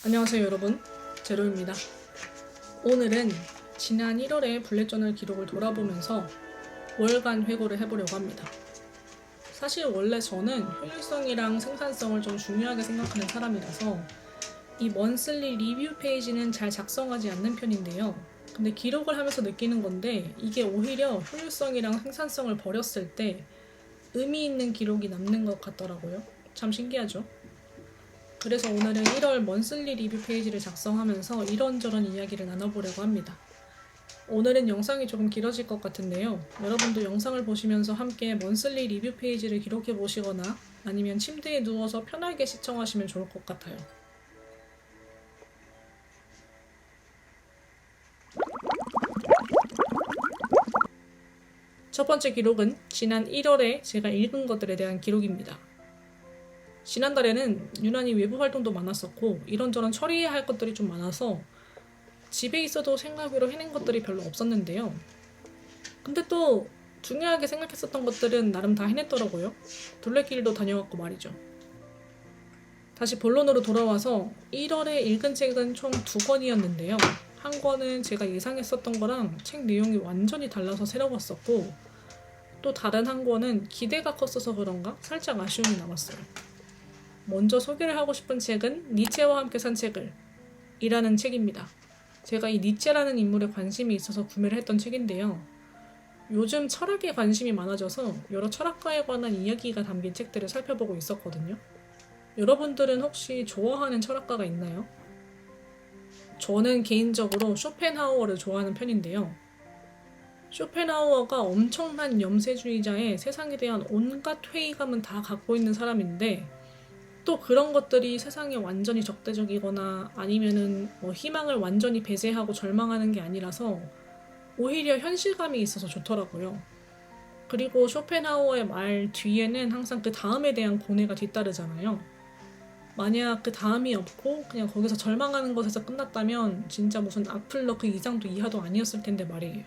안녕하세요 여러분, 제로입니다. 오늘은 지난 1월의 블랙저널 기록을 돌아보면서 월간 회고를 해보려고 합니다. 사실 원래 저는 효율성이랑 생산성을 좀 중요하게 생각하는 사람이라서 이 먼슬리 리뷰 페이지는 잘 작성하지 않는 편인데요. 근데 기록을 하면서 느끼는 건데 이게 오히려 효율성이랑 생산성을 버렸을 때 의미 있는 기록이 남는 것 같더라고요. 참 신기하죠? 그래서 오늘은 1월 먼슬리 리뷰 페이지를 작성하면서 이런저런 이야기를 나눠보려고 합니다. 오늘은 영상이 조금 길어질 것 같은데요. 여러분도 영상을 보시면서 함께 먼슬리 리뷰 페이지를 기록해 보시거나 아니면 침대에 누워서 편하게 시청하시면 좋을 것 같아요. 첫 번째 기록은 지난 1월에 제가 읽은 것들에 대한 기록입니다. 지난달에는 유난히 외부 활동도 많았었고 이런저런 처리해야 할 것들이 좀 많아서 집에 있어도 생각외로 해낸 것들이 별로 없었는데요. 근데 또 중요하게 생각했었던 것들은 나름 다 해냈더라고요. 둘레길도 다녀왔고 말이죠. 다시 본론으로 돌아와서 1월에 읽은 책은 총 2권이었는데요. 한 권은 제가 예상했었던 거랑 책 내용이 완전히 달라서 새로웠었고 또 다른 한 권은 기대가 컸어서 그런가 살짝 아쉬움이 남았어요. 먼저 소개를 하고 싶은 책은 니체와 함께 산 책을 이라는 책입니다. 제가 이 니체라는 인물에 관심이 있어서 구매를 했던 책인데요. 요즘 철학에 관심이 많아져서 여러 철학가에 관한 이야기가 담긴 책들을 살펴보고 있었거든요. 여러분들은 혹시 좋아하는 철학가가 있나요? 저는 개인적으로 쇼펜하우어를 좋아하는 편인데요. 쇼펜하우어가 엄청난 염세주의자의 세상에 대한 온갖 회의감은 다 갖고 있는 사람인데 또 그런 것들이 세상에 완전히 적대적이거나 아니면은 희망을 완전히 배제하고 절망하는 게 아니라서 오히려 현실감이 있어서 좋더라고요. 그리고 쇼펜하우어의 말 뒤에는 항상 그 다음에 대한 고뇌가 뒤따르잖아요. 만약 그 다음이 없고 그냥 거기서 절망하는 것에서 끝났다면 진짜 무슨 악플러 그 이상도 이하도 아니었을 텐데 말이에요.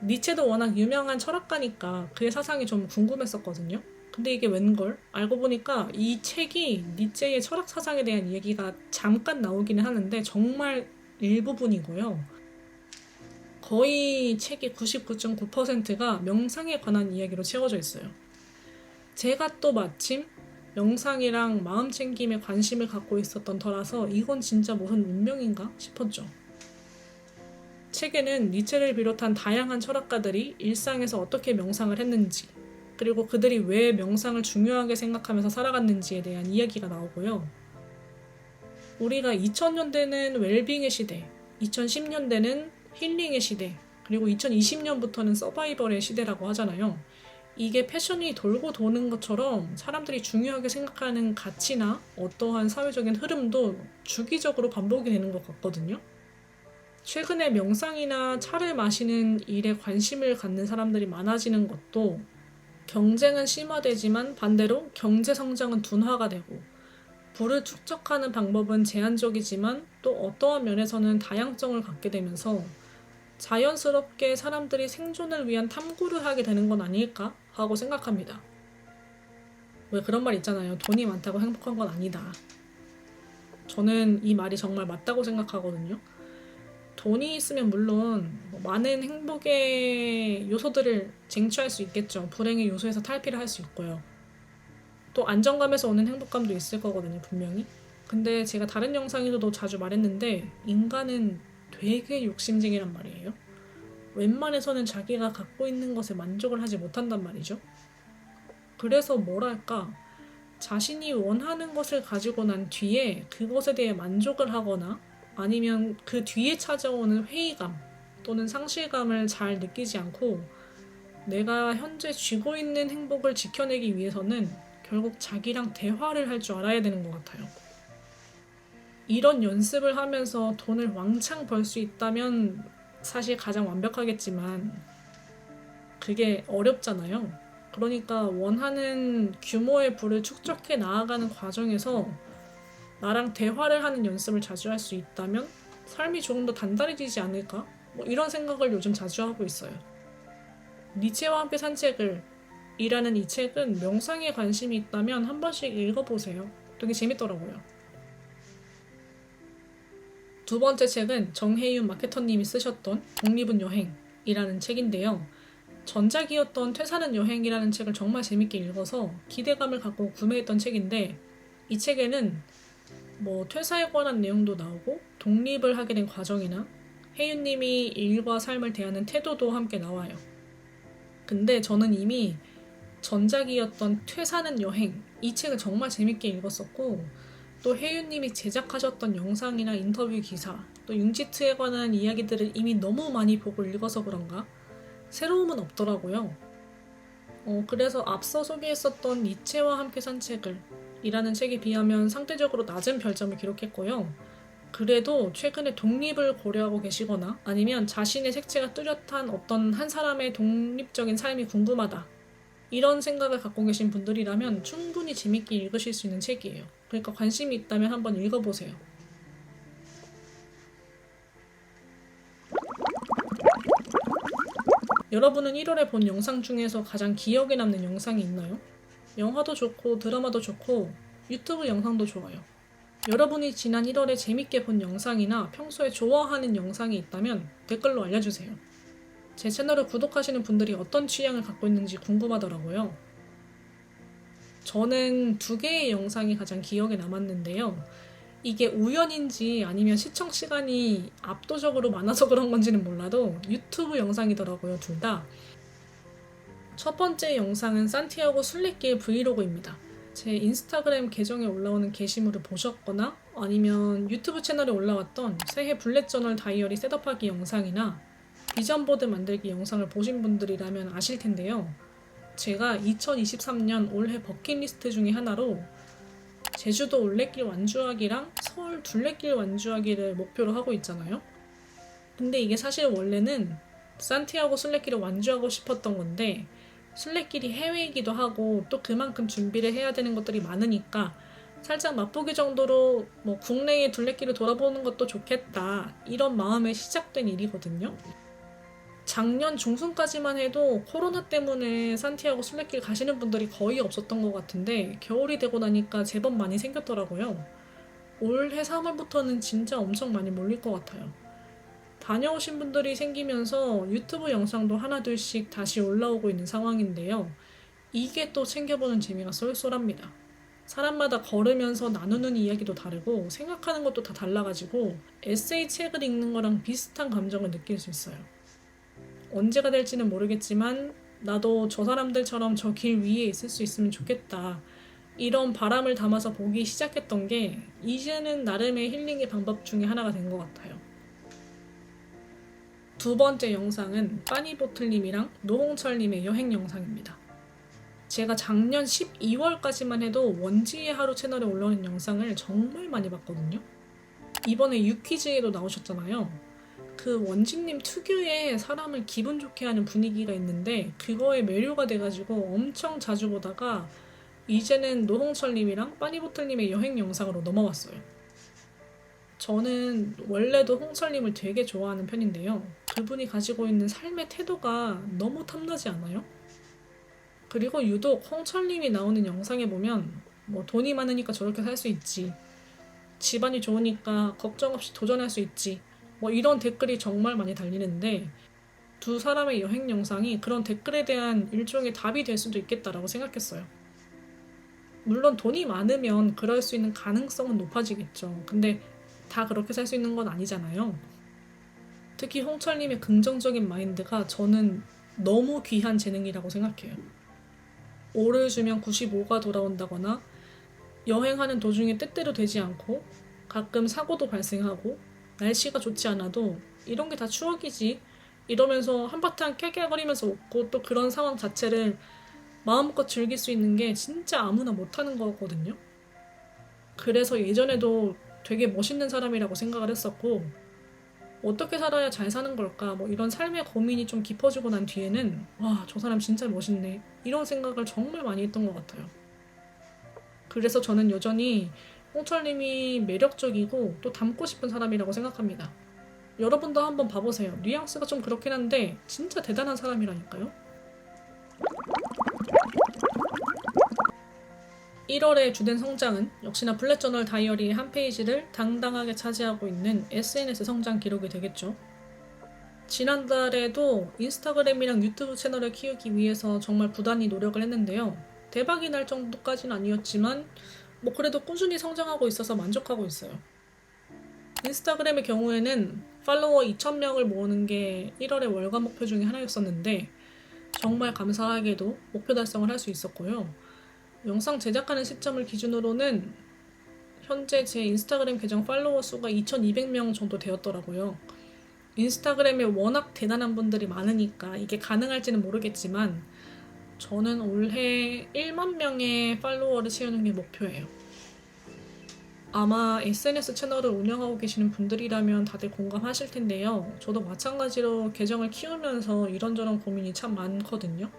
니체도 워낙 유명한 철학가니까 그의 사상이 좀 궁금했었거든요. 근데 이게 웬걸? 알고 보니까 이 책이 니체의 철학 사상에 대한 이야기가 잠깐 나오기는 하는데 정말 일부분이고요. 거의 책의 99.9%가 명상에 관한 이야기로 채워져 있어요. 제가 또 마침 명상이랑 마음 챙김에 관심을 갖고 있었던 터라서 이건 진짜 무슨 운명인가 싶었죠. 책에는 니체를 비롯한 다양한 철학가들이 일상에서 어떻게 명상을 했는지 그리고 그들이 왜 명상을 중요하게 생각하면서 살아갔는지에 대한 이야기가 나오고요. 우리가 2000년대는 웰빙의 시대, 2010년대는 힐링의 시대, 그리고 2020년부터는 서바이벌의 시대라고 하잖아요. 이게 패션이 돌고 도는 것처럼 사람들이 중요하게 생각하는 가치나 어떠한 사회적인 흐름도 주기적으로 반복이 되는 것 같거든요. 최근에 명상이나 차를 마시는 일에 관심을 갖는 사람들이 많아지는 것도 경쟁은 심화되지만 반대로 경제 성장은 둔화가 되고 부를 축적하는 방법은 제한적이지만 또 어떠한 면에서는 다양성을 갖게 되면서 자연스럽게 사람들이 생존을 위한 탐구를 하게 되는 건 아닐까 하고 생각합니다. 왜 그런 말 있잖아요. 돈이 많다고 행복한 건 아니다. 저는 이 말이 정말 맞다고 생각하거든요. 돈이 있으면 물론 많은 행복의 요소들을 쟁취할 수 있겠죠. 불행의 요소에서 탈피를 할 수 있고요. 또 안정감에서 오는 행복감도 있을 거거든요, 분명히. 근데 제가 다른 영상에서도 자주 말했는데 인간은 되게 욕심쟁이란 말이에요. 웬만해서는 자기가 갖고 있는 것에 만족을 하지 못한단 말이죠. 그래서 뭐랄까 자신이 원하는 것을 가지고 난 뒤에 그것에 대해 만족을 하거나 아니면 그 뒤에 찾아오는 회의감 또는 상실감을 잘 느끼지 않고 내가 현재 쥐고 있는 행복을 지켜내기 위해서는 결국 자기랑 대화를 할 줄 알아야 되는 것 같아요. 이런 연습을 하면서 돈을 왕창 벌 수 있다면 사실 가장 완벽하겠지만 그게 어렵잖아요. 그러니까 원하는 규모의 부를 축적해 나아가는 과정에서 나랑 대화를 하는 연습을 자주 할 수 있다면 삶이 조금 더 단단해지지 않을까? 이런 생각을 요즘 자주 하고 있어요. 니체와 함께 산 책을 이라는 이 책은 명상에 관심이 있다면 한 번씩 읽어보세요. 되게 재밌더라고요. 두 번째 책은 정혜윤 마케터님이 쓰셨던 독립은 여행이라는 책인데요. 전작이었던 퇴사는 여행이라는 책을 정말 재밌게 읽어서 기대감을 갖고 구매했던 책인데, 이 책에는 퇴사에 관한 내용도 나오고 독립을 하게 된 과정이나 혜윤님이 일과 삶을 대하는 태도도 함께 나와요. 근데 저는 이미 전작이었던 퇴사는 여행, 이 책을 정말 재밌게 읽었었고, 또 혜윤님이 제작하셨던 영상이나 인터뷰 기사, 또 융지트에 관한 이야기들을 이미 너무 많이 보고 읽어서 그런가 새로움은 없더라고요. 그래서 앞서 소개했었던 니체와 함께 산책을 이라는 책에 비하면 상대적으로 낮은 별점을 기록했고요. 그래도 최근에 독립을 고려하고 계시거나 아니면 자신의 색채가 뚜렷한 어떤 한 사람의 독립적인 삶이 궁금하다, 이런 생각을 갖고 계신 분들이라면 충분히 재밌게 읽으실 수 있는 책이에요. 그러니까 관심이 있다면 한번 읽어보세요. 여러분은 1월에 본 영상 중에서 가장 기억에 남는 영상이 있나요? 영화도 좋고 드라마도 좋고 유튜브 영상도 좋아요. 여러분이 지난 1월에 재밌게 본 영상이나 평소에 좋아하는 영상이 있다면 댓글로 알려주세요. 제 채널을 구독하시는 분들이 어떤 취향을 갖고 있는지 궁금하더라고요. 저는 2개의 영상이 가장 기억에 남았는데요. 이게 우연인지 아니면 시청 시간이 압도적으로 많아서 그런 건지는 몰라도 유튜브 영상이더라고요, 둘 다. 첫 번째 영상은 산티아고 순례길 브이로그입니다. 제 인스타그램 계정에 올라오는 게시물을 보셨거나 아니면 유튜브 채널에 올라왔던 새해 블랙 저널 다이어리 셋업하기 영상이나 비전보드 만들기 영상을 보신 분들이라면 아실 텐데요. 제가 2023년 올해 버킷리스트 중에 하나로 제주도 올레길 완주하기랑 서울 둘레길 완주하기를 목표로 하고 있잖아요. 근데 이게 사실 원래는 산티아고 순례길을 완주하고 싶었던 건데, 순례길이 해외이기도 하고 또 그만큼 준비를 해야 되는 것들이 많으니까 살짝 맛보기 정도로 국내의 둘레길을 돌아보는 것도 좋겠다, 이런 마음에 시작된 일이거든요. 작년 중순까지만 해도 코로나 때문에 산티아고 순례길 가시는 분들이 거의 없었던 것 같은데 겨울이 되고 나니까 제법 많이 생겼더라고요. 올해 3월부터는 진짜 엄청 많이 몰릴 것 같아요. 다녀오신 분들이 생기면서 유튜브 영상도 하나둘씩 다시 올라오고 있는 상황인데요. 이게 또 챙겨보는 재미가 쏠쏠합니다. 사람마다 걸으면서 나누는 이야기도 다르고 생각하는 것도 다 달라가지고 에세이 책을 읽는 거랑 비슷한 감정을 느낄 수 있어요. 언제가 될지는 모르겠지만 나도 저 사람들처럼 저 길 위에 있을 수 있으면 좋겠다, 이런 바람을 담아서 보기 시작했던 게 이제는 나름의 힐링의 방법 중에 하나가 된 것 같아요. 두 번째 영상은 빠니보틀님이랑 노홍철님의 여행 영상입니다. 제가 작년 12월까지만 해도 원지의 하루 채널에 올라오는 영상을 정말 많이 봤거든요. 이번에 유퀴즈에도 나오셨잖아요. 그 원진님 특유의 사람을 기분 좋게 하는 분위기가 있는데 그거에 매료가 돼가지고 엄청 자주 보다가 이제는 노홍철님이랑 빠니보틀님의 여행 영상으로 넘어왔어요. 저는 원래도 홍철님을 되게 좋아하는 편인데요. 그분이 가지고 있는 삶의 태도가 너무 탐나지 않아요? 그리고 유독 홍철님이 나오는 영상에 보면 돈이 많으니까 저렇게 살 수 있지, 집안이 좋으니까 걱정 없이 도전할 수 있지, 이런 댓글이 정말 많이 달리는데 두 사람의 여행 영상이 그런 댓글에 대한 일종의 답이 될 수도 있겠다라고 생각했어요. 물론 돈이 많으면 그럴 수 있는 가능성은 높아지겠죠. 근데 다 그렇게 살 수 있는 건 아니잖아요. 특히 홍철님의 긍정적인 마인드가 저는 너무 귀한 재능이라고 생각해요. 5를 주면 95가 돌아온다거나 여행하는 도중에 뜻대로 되지 않고 가끔 사고도 발생하고 날씨가 좋지 않아도 이런 게 다 추억이지 이러면서 한바탕 깨깨거리면서 웃고 또 그런 상황 자체를 마음껏 즐길 수 있는 게 진짜 아무나 못하는 거거든요. 그래서 예전에도 되게 멋있는 사람이라고 생각을 했었고, 어떻게 살아야 잘 사는 걸까 이런 삶의 고민이 좀 깊어지고 난 뒤에는 와, 저 사람 진짜 멋있네, 이런 생각을 정말 많이 했던 것 같아요. 그래서 저는 여전히 홍철님이 매력적이고 또 닮고 싶은 사람이라고 생각합니다. 여러분도 한번 봐보세요. 뉘앙스가 좀 그렇긴 한데 진짜 대단한 사람이라니까요. 1월의 주된 성장은 역시나 블랙저널 다이어리의 한 페이지를 당당하게 차지하고 있는 SNS 성장 기록이 되겠죠. 지난달에도 인스타그램이랑 유튜브 채널을 키우기 위해서 정말 부단히 노력을 했는데요. 대박이 날 정도까지는 아니었지만 그래도 꾸준히 성장하고 있어서 만족하고 있어요. 인스타그램의 경우에는 팔로워 2,000명을 모으는 게 1월의 월간 목표 중에 하나였었는데 정말 감사하게도 목표 달성을 할 수 있었고요. 영상 제작하는 시점을 기준으로는 현재 제 인스타그램 계정 팔로워 수가 2,200명 정도 되었더라고요. 인스타그램에 워낙 대단한 분들이 많으니까 이게 가능할지는 모르겠지만 저는 올해 1만 명의 팔로워를 채우는 게 목표예요. 아마 SNS 채널을 운영하고 계시는 분들이라면 다들 공감하실 텐데요. 저도 마찬가지로 계정을 키우면서 이런저런 고민이 참 많거든요.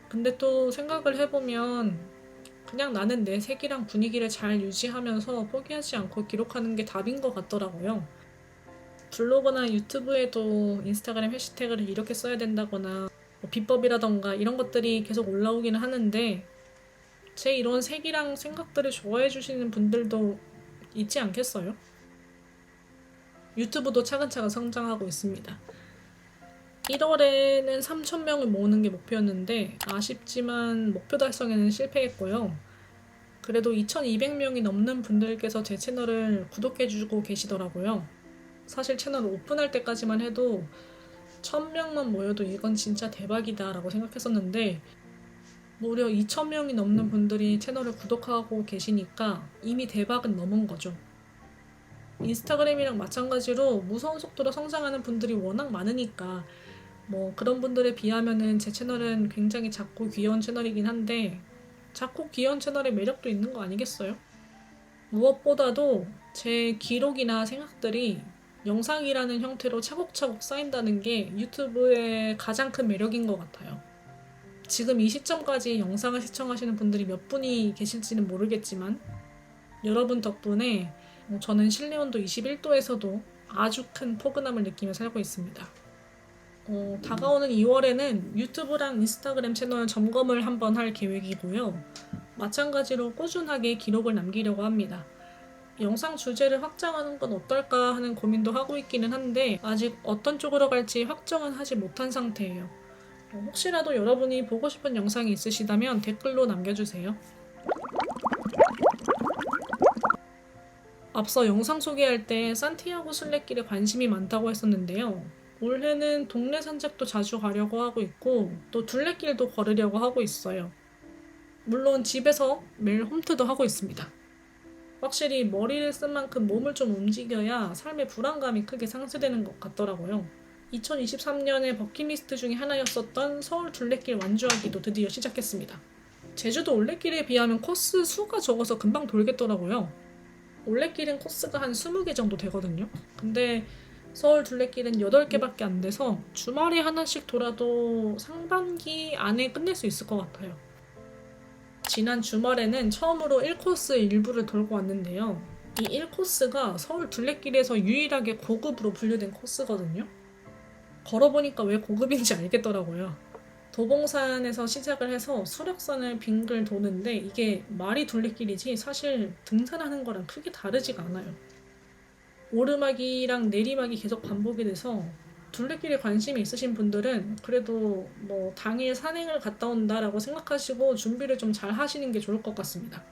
근데 또 생각을 해보면 그냥 나는 내 색이랑 분위기를 잘 유지하면서 포기하지 않고 기록하는 게 답인 것 같더라고요. 블로그나 유튜브에도 인스타그램 해시태그를 이렇게 써야 된다거나 비법이라던가 이런 것들이 계속 올라오기는 하는데 제 이런 색이랑 생각들을 좋아해 주시는 분들도 있지 않겠어요? 유튜브도 차근차근 성장하고 있습니다. 1월에는 3,000명을 모으는 게 목표였는데 아쉽지만 목표 달성에는 실패했고요. 그래도 2,200명이 넘는 분들께서 제 채널을 구독해주고 계시더라고요. 사실 채널을 오픈할 때까지만 해도 1,000명만 모여도 이건 진짜 대박이다 라고 생각했었는데 무려 2,000명이 넘는 분들이 채널을 구독하고 계시니까 이미 대박은 넘은 거죠. 인스타그램이랑 마찬가지로 무서운 속도로 성장하는 분들이 워낙 많으니까 그런 분들에 비하면은 제 채널은 굉장히 작고 귀여운 채널이긴 한데 작고 귀여운 채널의 매력도 있는 거 아니겠어요? 무엇보다도 제 기록이나 생각들이 영상이라는 형태로 차곡차곡 쌓인다는 게 유튜브의 가장 큰 매력인 것 같아요. 지금 이 시점까지 영상을 시청하시는 분들이 몇 분이 계실지는 모르겠지만 여러분 덕분에 저는 실내온도 21도에서도 아주 큰 포근함을 느끼며 살고 있습니다. 다가오는 2월에는 유튜브랑 인스타그램 채널 점검을 한번 할 계획이고요. 마찬가지로 꾸준하게 기록을 남기려고 합니다. 영상 주제를 확장하는 건 어떨까 하는 고민도 하고 있기는 한데 아직 어떤 쪽으로 갈지 확정은 하지 못한 상태예요. 혹시라도 여러분이 보고 싶은 영상이 있으시다면 댓글로 남겨주세요. 앞서 영상 소개할 때 산티아고 순례길에 관심이 많다고 했었는데요. 올해는 동네 산책도 자주 가려고 하고 있고 또 둘레길도 걸으려고 하고 있어요. 물론 집에서 매일 홈트도 하고 있습니다. 확실히 머리를 쓴 만큼 몸을 좀 움직여야 삶의 불안감이 크게 상쇄되는 것 같더라고요. 2023년의 버킷리스트 중에 하나였었던 서울 둘레길 완주하기도 드디어 시작했습니다. 제주도 올레길에 비하면 코스 수가 적어서 금방 돌겠더라고요. 올레길은 코스가 한 20개 정도 되거든요. 근데 서울 둘레길은 8개밖에 안 돼서 주말에 하나씩 돌아도 상반기 안에 끝낼 수 있을 것 같아요. 지난 주말에는 처음으로 1코스 일부를 돌고 왔는데요. 이 1코스가 서울 둘레길에서 유일하게 고급으로 분류된 코스거든요. 걸어보니까 왜 고급인지 알겠더라고요. 도봉산에서 시작을 해서 수락산을 빙글 도는데 이게 말이 둘레길이지 사실 등산하는 거랑 크게 다르지가 않아요. 오르막이랑 내리막이 계속 반복이 돼서 둘레길에 관심이 있으신 분들은 그래도 당일 산행을 갔다 온다라고 생각하시고 준비를 좀 잘 하시는 게 좋을 것 같습니다.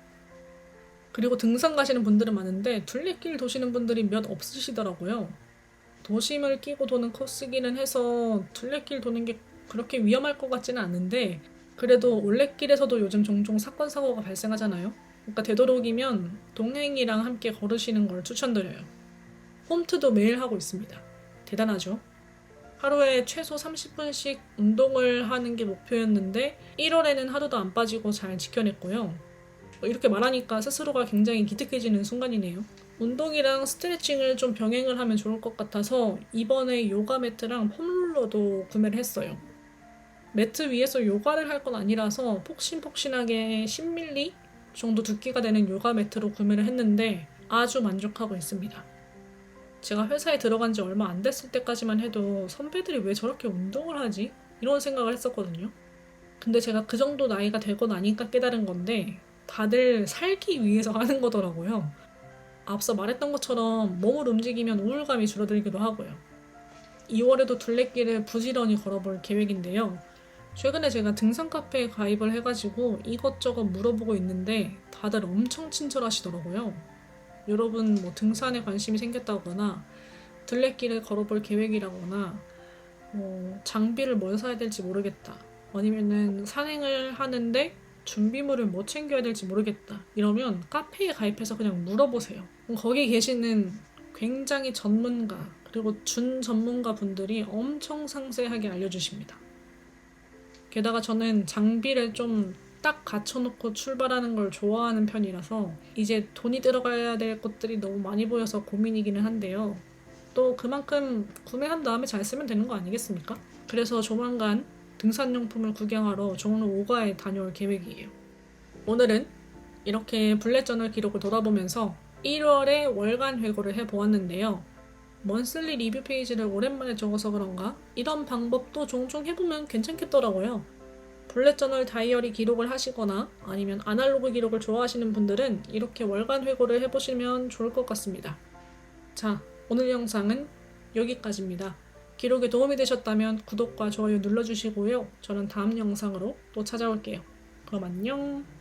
그리고 등산 가시는 분들은 많은데 둘레길 도시는 분들이 몇 없으시더라고요. 도심을 끼고 도는 코스기는 해서 둘레길 도는 게 그렇게 위험할 것 같지는 않은데 그래도 올레길에서도 요즘 종종 사건 사고가 발생하잖아요. 그러니까 되도록이면 동행이랑 함께 걸으시는 걸 추천드려요. 홈트도 매일 하고 있습니다. 대단하죠? 하루에 최소 30분씩 운동을 하는 게 목표였는데 1월에는 하루도 안 빠지고 잘 지켜냈고요. 이렇게 말하니까 스스로가 굉장히 기특해지는 순간이네요. 운동이랑 스트레칭을 좀 병행을 하면 좋을 것 같아서 이번에 요가 매트랑 폼롤러도 구매를 했어요. 매트 위에서 요가를 할 건 아니라서 폭신폭신하게 10mm 정도 두께가 되는 요가 매트로 구매를 했는데 아주 만족하고 있습니다. 제가 회사에 들어간 지 얼마 안 됐을 때까지만 해도 선배들이 왜 저렇게 운동을 하지? 이런 생각을 했었거든요. 근데 제가 그 정도 나이가 되고 나니까 깨달은 건데 다들 살기 위해서 하는 거더라고요. 앞서 말했던 것처럼 몸을 움직이면 우울감이 줄어들기도 하고요. 2월에도 둘레길을 부지런히 걸어볼 계획인데요. 최근에 제가 등산 카페에 가입을 해가지고 이것저것 물어보고 있는데 다들 엄청 친절하시더라고요. 여러분 뭐 등산에 관심이 생겼다거나 둘레길을 걸어볼 계획이라거나 장비를 뭘 사야 될지 모르겠다. 아니면은 산행을 하는데 준비물을 뭐 챙겨야 될지 모르겠다. 이러면 카페에 가입해서 그냥 물어보세요. 거기 계시는 굉장히 전문가 그리고 준전문가 분들이 엄청 상세하게 알려주십니다. 게다가 저는 장비를 좀 딱 갖춰놓고 출발하는 걸 좋아하는 편이라서 이제 돈이 들어가야 될 것들이 너무 많이 보여서 고민이기는 한데요. 또 그만큼 구매한 다음에 잘 쓰면 되는 거 아니겠습니까? 그래서 조만간 등산용품을 구경하러 종로 5가에 다녀올 계획이에요. 오늘은 이렇게 블랙저널 기록을 돌아보면서 1월에 월간 회고를 해보았는데요. 먼슬리 리뷰 페이지를 오랜만에 적어서 그런가 이런 방법도 종종 해보면 괜찮겠더라고요. 블랙저널 다이어리 기록을 하시거나 아니면 아날로그 기록을 좋아하시는 분들은 이렇게 월간 회고를 해보시면 좋을 것 같습니다. 자, 오늘 영상은 여기까지입니다. 기록에 도움이 되셨다면 구독과 좋아요 눌러주시고요. 저는 다음 영상으로 또 찾아올게요. 그럼 안녕.